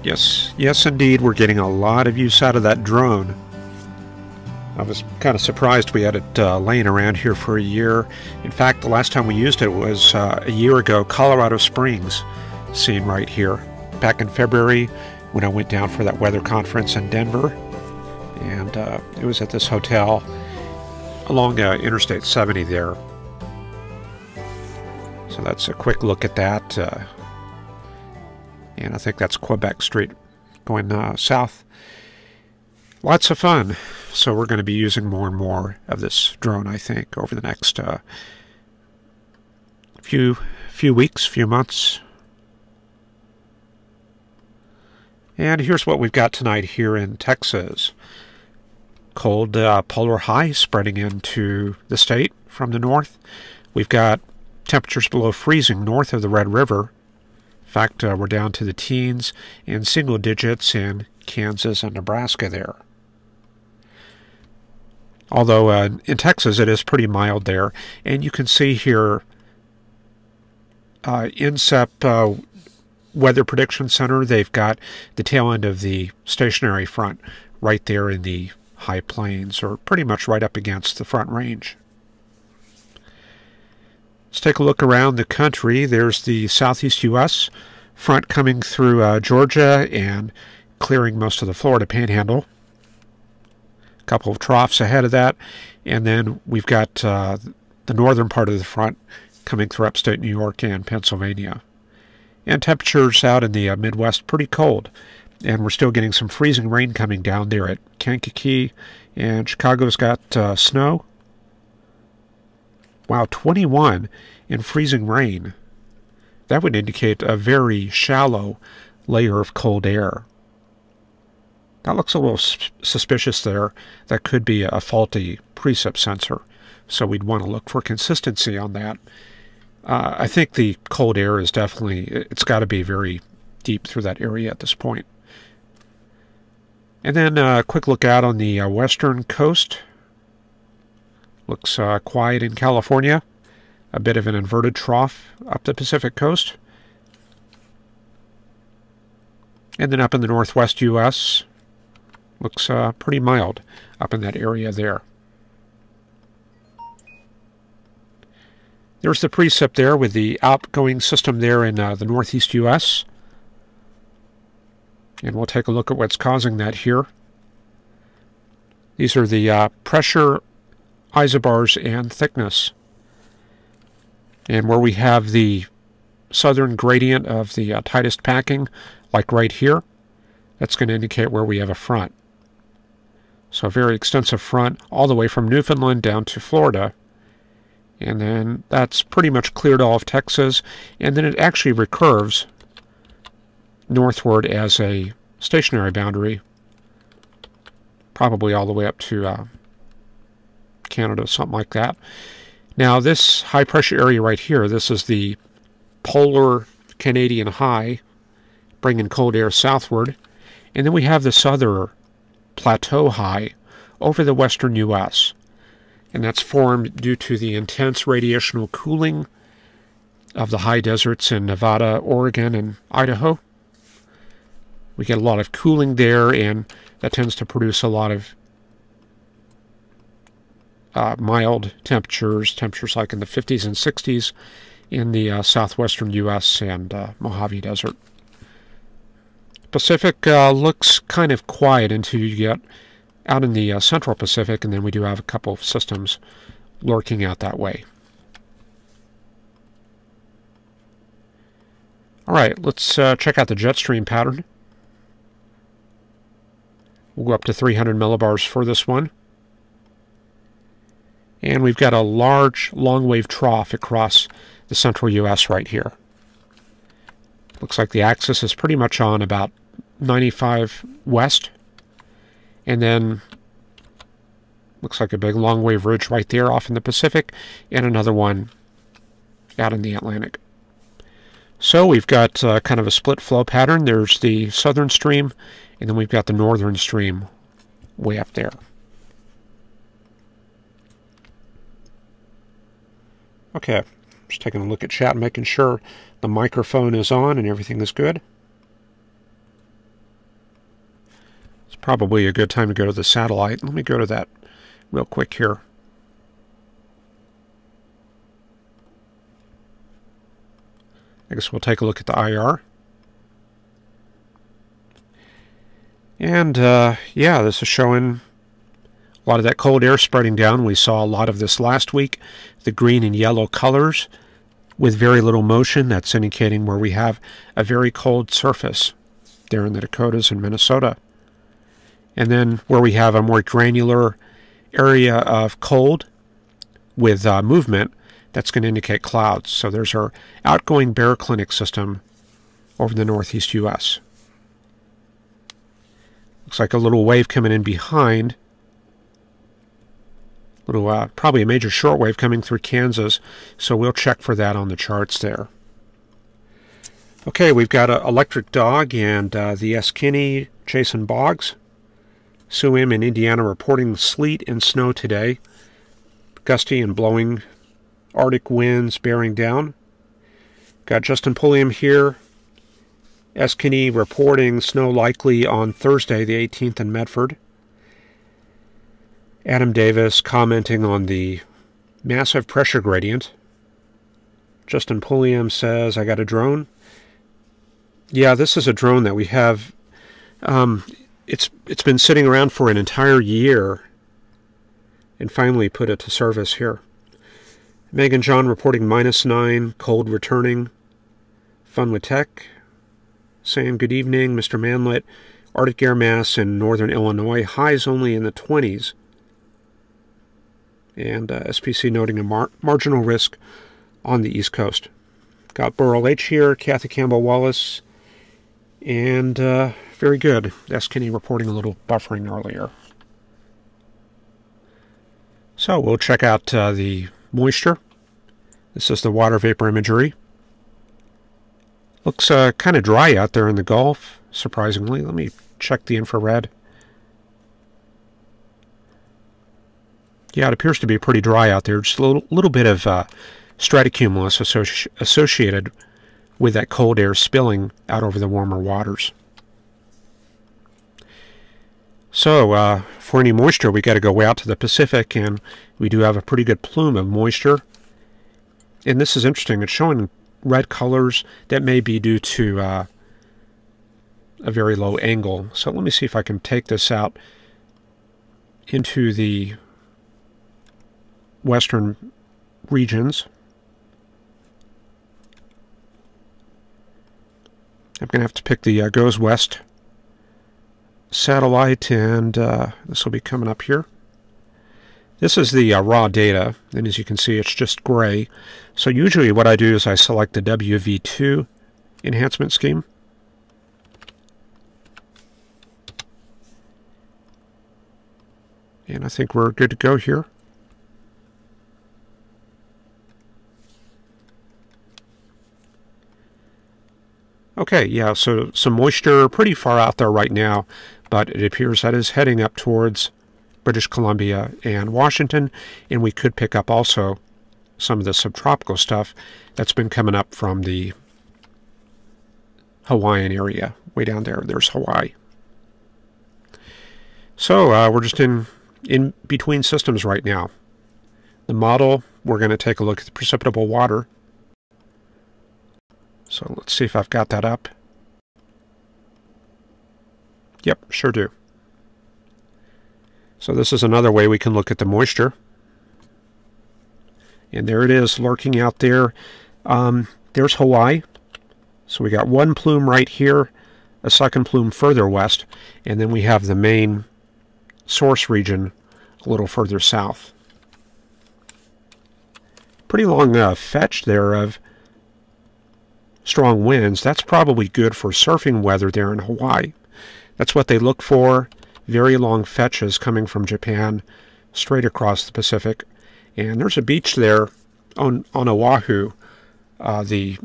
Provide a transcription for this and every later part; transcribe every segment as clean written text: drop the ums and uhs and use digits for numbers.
Yes, indeed, we're getting a lot of use out of that drone. I was kind of surprised we had it laying around here for a year. In fact, the last time we used it was a year ago, Colorado Springs, seen right here. Back in February, when I went down for that weather conference in Denver, and it was at this hotel along Interstate 70 there. So that's a quick look at that. And I think that's Quebec Street going south. Lots of fun. So we're going to be using more and more of this drone, I think, over the next few weeks, few months. And here's what we've got tonight here in Texas. Cold polar high spreading into the state from the north. We've got temperatures below freezing north of the Red River. In fact, we're down to the teens and single digits in Kansas and Nebraska there. Although in Texas it is pretty mild there. And you can see here INSEP Weather Prediction Center, they've got the tail end of the stationary front right there in the high plains, or pretty much right up against the Front Range. Let's take a look around the country. There's the southeast U.S. front coming through Georgia and clearing most of the Florida Panhandle. A couple of troughs ahead of that. And then we've got the northern part of the front coming through upstate New York and Pennsylvania. And temperatures out in the Midwest pretty cold. And we're still getting some freezing rain coming down there at Kankakee. And Chicago's got snow. Wow, 21 in freezing rain. That would indicate a very shallow layer of cold air. That looks a little suspicious there. That could be a faulty precip sensor. So we'd want to look for consistency on that. I think the cold air is definitely, it's got to be very deep through that area at this point. And then a quick look out on the western coast. Looks quiet in California. A bit of an inverted trough up the Pacific coast. And then up in the northwest U.S., looks pretty mild up in that area there. There's the precip there with the outgoing system there in the northeast U.S. And we'll take a look at what's causing that here. These are the pressure, isobars, and thickness. And where we have the southern gradient of the tightest packing, like right here, that's going to indicate where we have a front. So a very extensive front all the way from Newfoundland down to Florida. And then that's pretty much cleared all of Texas. And then it actually recurves northward as a stationary boundary, probably all the way up to Canada, something like that. Now this high pressure area right here, this is the polar Canadian high, bringing cold air southward. And then we have this other plateau high over the western U.S. And that's formed due to the intense radiational cooling of the high deserts in Nevada, Oregon, and Idaho. We get a lot of cooling there, and that tends to produce a lot of mild temperatures like in the 50s and 60s in the southwestern U.S. and Mojave Desert. Pacific looks kind of quiet until you get out in the central Pacific, and then we do have a couple of systems lurking out that way. All right, let's check out the jet stream pattern. We'll go up to 300 millibars for this one. And we've got a large long wave trough across the central U.S. right here. Looks like the axis is pretty much on about 95 west. And then looks like a big long wave ridge right there off in the Pacific, and another one out in the Atlantic. So we've got kind of a split flow pattern. There's the southern stream, and then we've got the northern stream way up there. Okay, just taking a look at chat, making sure the microphone is on and everything is good. Probably a good time to go to the satellite. Let me go to that real quick here. I guess we'll take a look at the IR. And yeah, this is showing a lot of that cold air spreading down. We saw a lot of this last week. The green and yellow colors with very little motion. That's indicating where we have a very cold surface there in the Dakotas and Minnesota. And then where we have a more granular area of cold with movement, that's going to indicate clouds. So there's our outgoing baroclinic system over the northeast U.S. Looks like a little wave coming in behind. Probably a major shortwave coming through Kansas. So we'll check for that on the charts there. Okay, we've got an electric dog and the S. Kinney chasing bogs. Suim in Indiana reporting sleet and snow today. Gusty and blowing Arctic winds bearing down. Got Justin Pulliam here. S. Kinney reporting snow likely on Thursday the 18th in Medford. Adam Davis commenting on the massive pressure gradient. Justin Pulliam says, I got a drone. Yeah, this is a drone that we have. It's been sitting around for an entire year and finally put it to service here. Megan John reporting -9, cold returning. Fun with Tech saying good evening. Mr. Manlet, Arctic air mass in northern Illinois, highs only in the 20s. And SPC noting a marginal risk on the East Coast. Got Burl H here, Kathy Campbell-Wallace, and very good. S. Kinney reporting a little buffering earlier. So we'll check out the moisture. This is the water vapor imagery. Looks kind of dry out there in the Gulf, surprisingly. Let me check the infrared. Yeah, it appears to be pretty dry out there. Just a little bit of stratocumulus associated with that cold air spilling out over the warmer waters. So for any moisture, we got to go way out to the Pacific, and we do have a pretty good plume of moisture. And this is interesting. It's showing red colors. That may be due to a very low angle. So let me see if I can take this out into the western regions. I'm going to have to pick the Goes West satellite, and this will be coming up here. This is the raw data, and as you can see, it's just gray. So usually what I do is I select the WV2 enhancement scheme. And I think we're good to go here. Okay, yeah, so some moisture pretty far out there right now, but it appears that is heading up towards British Columbia and Washington, and we could pick up also some of the subtropical stuff that's been coming up from the Hawaiian area. Way down there, there's Hawaii. So we're just in between systems right now. The model, we're going to take a look at the precipitable water. So let's see if I've got that up. Yep, sure do. So this is another way we can look at the moisture. And there it is lurking out there. There's Hawaii. So we got one plume right here, a second plume further west, and then we have the main source region a little further south. Pretty long fetch there of strong winds. That's probably good for surfing weather there in Hawaii. That's what they look for. Very long fetches coming from Japan straight across the Pacific. And there's a beach there on Oahu. I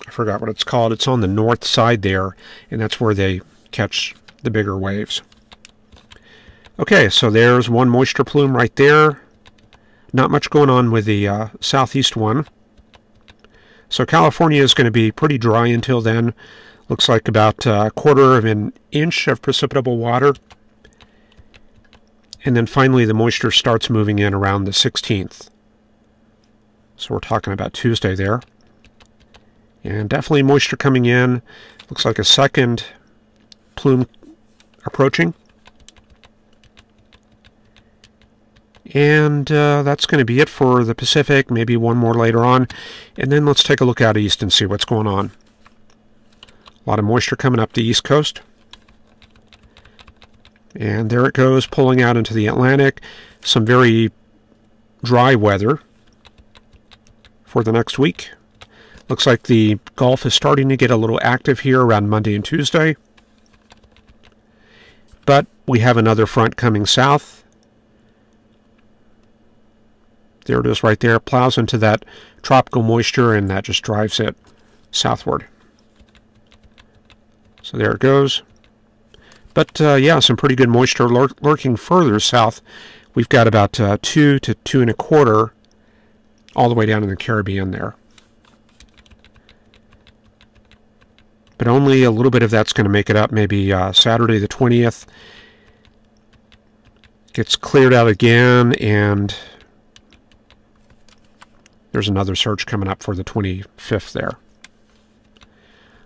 forgot what it's called. It's on the north side there, and that's where they catch the bigger waves. Okay, so there's one moisture plume right there. Not much going on with the southeast one. So California is going to be pretty dry until then. Looks like about a quarter of an inch of precipitable water. And then finally the moisture starts moving in around the 16th. So we're talking about Tuesday there. And definitely moisture coming in. Looks like a second plume approaching. And that's going to be it for the Pacific. Maybe one more later on. And then let's take a look out east and see what's going on. A lot of moisture coming up the east coast. And there it goes, pulling out into the Atlantic. Some very dry weather for the next week. Looks like the Gulf is starting to get a little active here around Monday and Tuesday. But we have another front coming south. There it is right there. Plows into that tropical moisture, and that just drives it southward. So there it goes. But yeah, some pretty good moisture lurking further south. We've got about 2 to 2 1/4 all the way down in the Caribbean there. But only a little bit of that's going to make it up. Maybe Saturday the 20th. Gets cleared out again, and there's another surge coming up for the 25th there.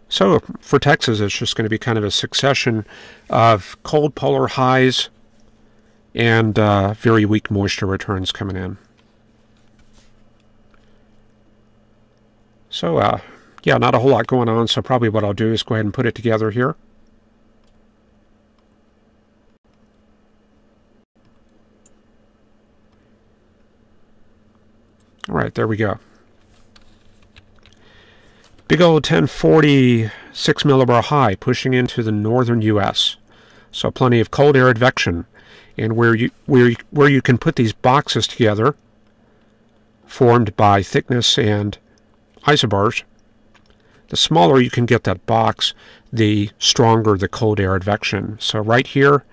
So for Texas, it's just going to be kind of a succession of cold polar highs and very weak moisture returns coming in. So, yeah, not a whole lot going on, so probably what I'll do is go ahead and put it together here. All right, there we go. Big old 1046 millibar high pushing into the northern U.S. So plenty of cold air advection, and where you can put these boxes together, formed by thickness and isobars. The smaller you can get that box, the stronger the cold air advection. So right here,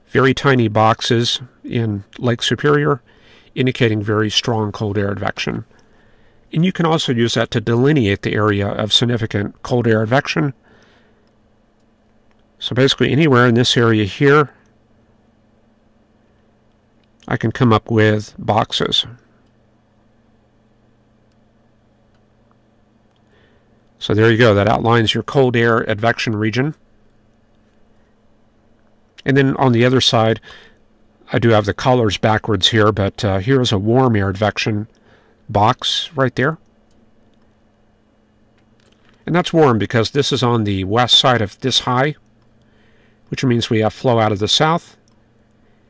very tiny boxes in Lake Superior, indicating very strong cold air advection. And you can also use that to delineate the area of significant cold air advection. So basically anywhere in this area here, I can come up with boxes. So there you go. That outlines your cold air advection region. And then on the other side, I do have the colors backwards here, but here is a warm air advection box right there. And that's warm because this is on the west side of this high, which means we have flow out of the south,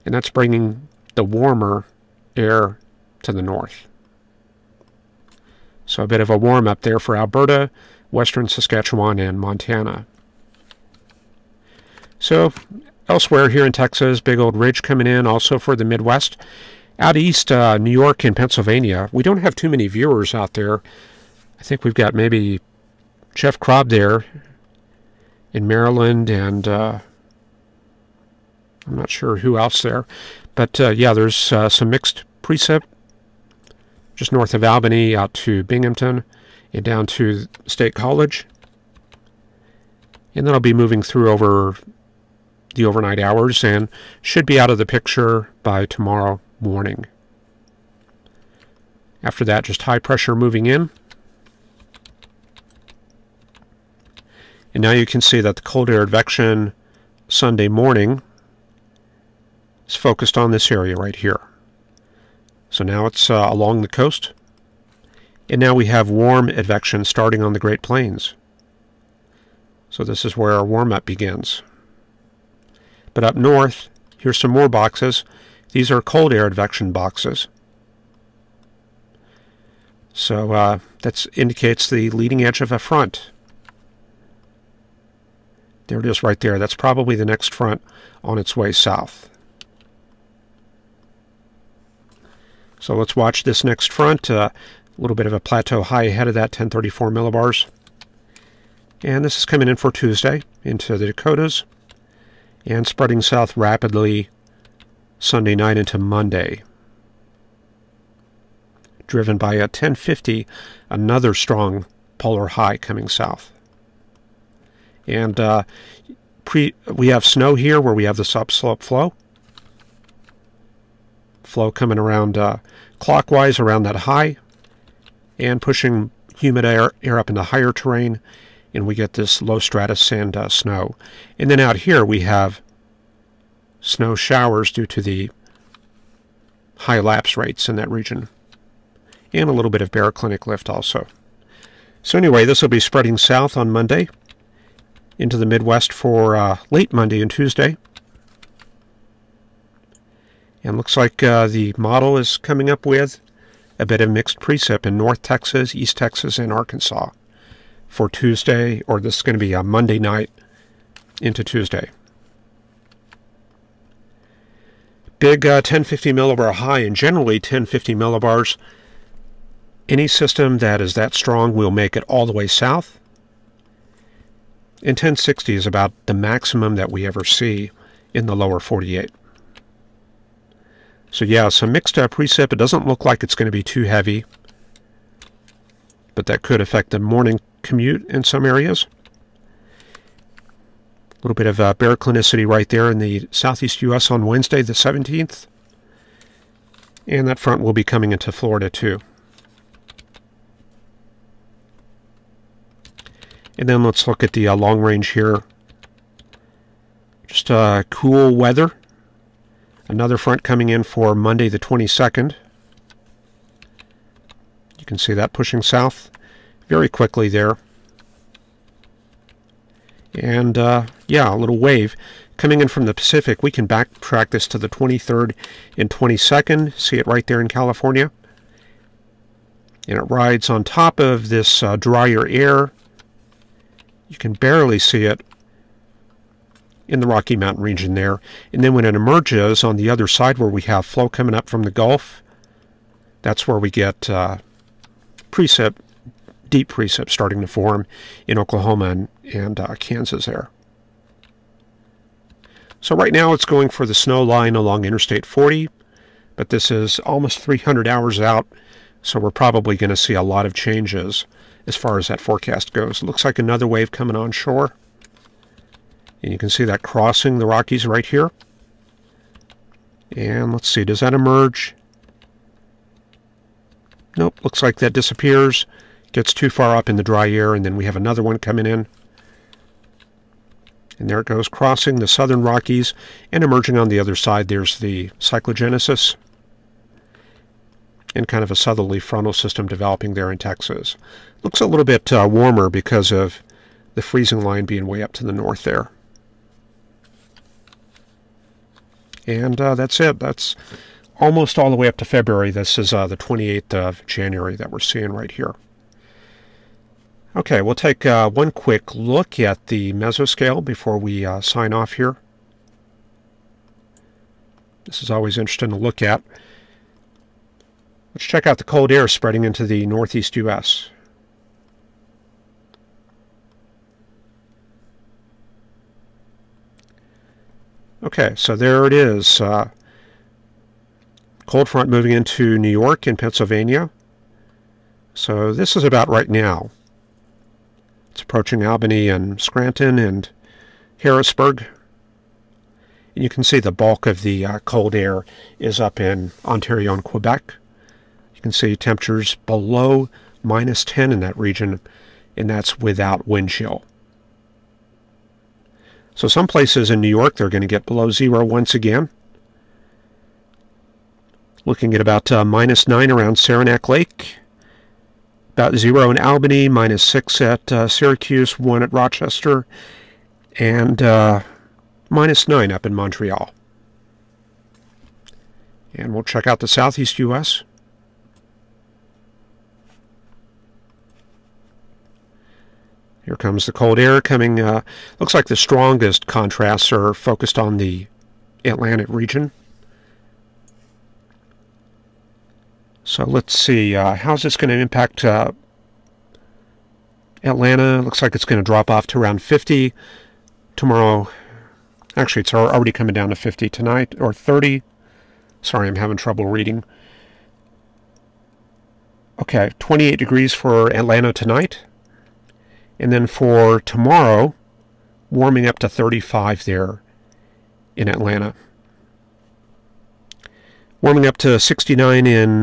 and that's bringing the warmer air to the north. So a bit of a warm up there for Alberta, western Saskatchewan, and Montana. So elsewhere here in Texas, big old ridge coming in also for the Midwest. Out east, New York and Pennsylvania, we don't have too many viewers out there. I think we've got maybe Jeff Krob there in Maryland, and I'm not sure who else there. But yeah, there's some mixed precip just north of Albany out to Binghamton and down to State College. And then I'll be moving through over the overnight hours and should be out of the picture by tomorrow morning. After that, just high pressure moving in. And now you can see that the cold air advection Sunday morning is focused on this area right here. So now it's along the coast. And now we have warm advection starting on the Great Plains. So this is where our warm-up begins. But up north, here's some more boxes. These are cold air advection boxes. So that indicates the leading edge of a front. There it is right there. That's probably the next front on its way south. So let's watch this next front. A little bit of a plateau high ahead of that, 1034 millibars. And this is coming in for Tuesday into the Dakotas and spreading south rapidly Sunday night into Monday. Driven by a 1050, another strong polar high coming south. And we have snow here where we have this upslope flow. Flow coming around clockwise around that high and pushing humid air up into higher terrain, and we get this low stratus and snow. And then out here we have snow showers due to the high lapse rates in that region, and a little bit of baroclinic lift also. So anyway, this will be spreading south on Monday into the Midwest for late Monday and Tuesday. And looks like the model is coming up with a bit of mixed precip in North Texas, East Texas, and Arkansas for Tuesday, or this is going to be a Monday night into Tuesday. Big 1050 millibar high, and generally 1050 millibars. Any system that is that strong will make it all the way south. And 1060 is about the maximum that we ever see in the lower 48. So yeah, some mixed precip. It doesn't look like it's going to be too heavy, but that could affect the morning commute in some areas. A little bit of baroclinicity right there in the southeast U.S. on Wednesday the 17th. And that front will be coming into Florida too. And then let's look at the long range here. Just cool weather. Another front coming in for Monday the 22nd. You can see that pushing south very quickly there. And yeah, a little wave coming in from the Pacific. We can backtrack this to the 23rd and 22nd. See it right there in California. And it rides on top of this drier air. You can barely see it in the Rocky Mountain region there. And then when it emerges on the other side where we have flow coming up from the Gulf, that's where we get precip, deep precip starting to form in Oklahoma and Kansas there. So right now it's going for the snow line along Interstate 40, but this is almost 300 hours out, so we're probably going to see a lot of changes as far as that forecast goes. It looks like another wave coming on shore. And you can see that crossing the Rockies right here. And let's see, does that emerge? Nope, looks like that disappears. Gets too far up in the dry air, and then we have another one coming in. And there it goes, crossing the southern Rockies and emerging on the other side. There's the cyclogenesis and kind of a southerly frontal system developing there in Texas. Looks a little bit warmer because of the freezing line being way up to the north there. And that's it. That's almost all the way up to February. This is the 28th of January that we're seeing right here. Okay, we'll take one quick look at the mesoscale before we sign off here. This is always interesting to look at. Let's check out the cold air spreading into the northeast U.S. Okay, so there it is. Cold front moving into New York and Pennsylvania. So this is about right now. It's approaching Albany and Scranton and Harrisburg. And you can see the bulk of the cold air is up in Ontario and Quebec. You can see temperatures below -10 in that region, and that's without wind chill. So some places in New York, they're going to get below zero once again. Looking at about -9 around Saranac Lake. About 0 in Albany, -6 at Syracuse, 1 at Rochester, and -9 up in Montreal. And we'll check out the southeast U.S. Here comes the cold air coming. Looks like the strongest contrasts are focused on the Atlantic region. So let's see, how's this going to impact Atlanta? Looks like it's going to drop off to around 50 tomorrow. Actually, it's already coming down to 50 tonight, or 30. Sorry, I'm having trouble reading. Okay, 28 degrees for Atlanta tonight. And then for tomorrow, warming up to 35 there in Atlanta. Warming up to 69 in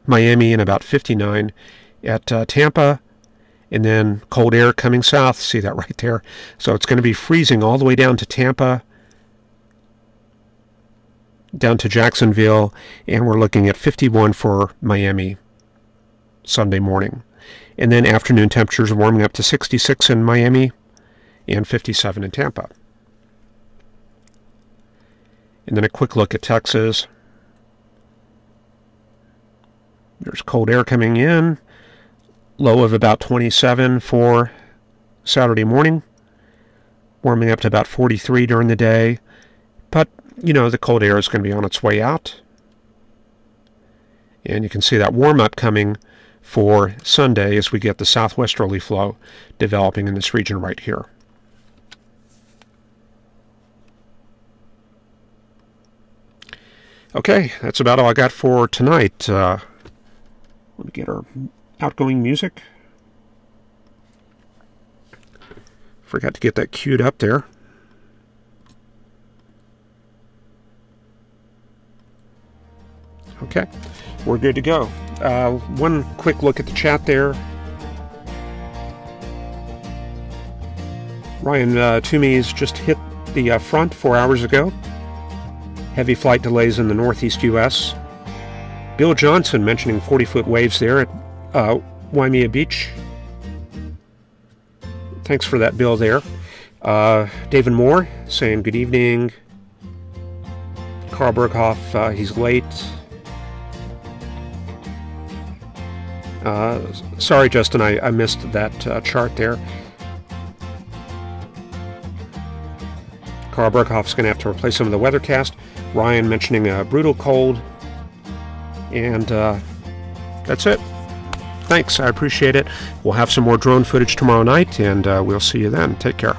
Miami and about 59 at Tampa. And then cold air coming south. See that right there? So it's going to be freezing all the way down to Tampa, down to Jacksonville, and we're looking at 51 for Miami Sunday morning. And then afternoon temperatures warming up to 66 in Miami and 57 in Tampa. And then a quick look at Texas. There's cold air coming in. Low of about 27 for Saturday morning. Warming up to about 43 during the day. But, the cold air is going to be on its way out. And you can see that warm-up coming for Sunday as we get the southwesterly flow developing in this region right here. Okay, that's about all I got for tonight. Let me get our outgoing music. Forgot to get that queued up there. Okay, we're good to go. One quick look at the chat there. Ryan Toomey's just hit the front 4 hours ago. Heavy flight delays in the northeast U.S. Bill Johnson mentioning 40-foot waves there at Waimea Beach. Thanks for that, Bill, there. David Moore saying good evening. Carl Berghoff, he's late. Sorry, Justin, I missed that chart there. Carl Berghoff's going to have to replace some of the weathercast. Ryan mentioning a brutal cold. And that's it. Thanks, I appreciate it. We'll have some more drone footage tomorrow night, and we'll see you then. Take care.